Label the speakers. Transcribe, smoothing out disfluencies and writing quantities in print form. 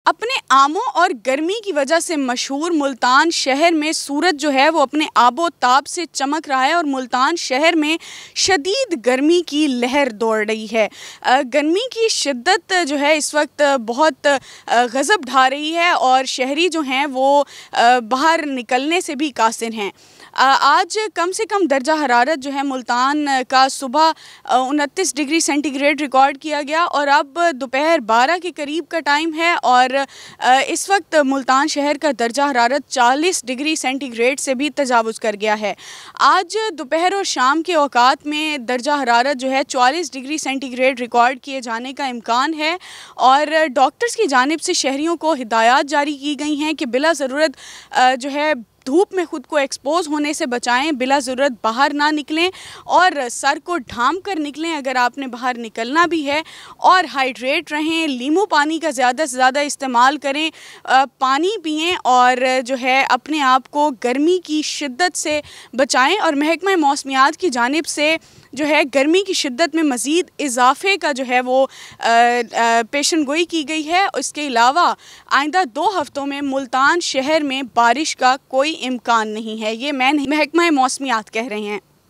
Speaker 1: अपने आमों और गर्मी की वजह से मशहूर मुल्तान शहर में सूरज जो है वो अपने आबो ताब से चमक रहा है और मुल्तान शहर में शदीद गर्मी की लहर दौड़ रही है। गर्मी की शिद्दत जो है इस वक्त बहुत गज़ब ढा रही है और शहरी जो हैं वो बाहर निकलने से भी कासिर हैं। आज कम से कम दर्जा हरारत जो है मुल्तान का सुबह 29 डिग्री सेंटीग्रेड रिकॉर्ड किया गया और अब दोपहर 12 के करीब का टाइम है और इस वक्त मुल्तान शहर का दर्जा हरारत 40 डिग्री सेंटीग्रेड से भी तजावुज़ कर गया है। आज दोपहर और शाम के औकात में दर्जा हरारत जो है 44 डिग्री सेंटीग्रेड रिकॉर्ड किए जाने का इम्कान है और डॉक्टर्स की जानिब से शहरियों को हिदायत जारी की गई हैं कि बिला ज़रूरत जो है धूप में ख़ुद को एक्सपोज होने से बचाएं, बिला ज़रूरत बाहर ना निकलें और सर को ढांप कर निकलें अगर आपने बाहर निकलना भी है और हाइड्रेट रहें, नींबू पानी का ज़्यादा से ज़्यादा इस्तेमाल करें, पानी पिएं और जो है अपने आप को गर्मी की शिद्दत से बचाएं। और महकमा मौसमियात की जानिब से जो है गर्मी की शिद्दत में मज़ीद इजाफ़े का जो है वो पेशन गोई की गई है। इसके अलावा आइंदा 2 हफ़्तों में मुल्तान शहर में बारिश का कोई इम्कान नहीं है, ये महकमा मौसमियात कह रहे हैं।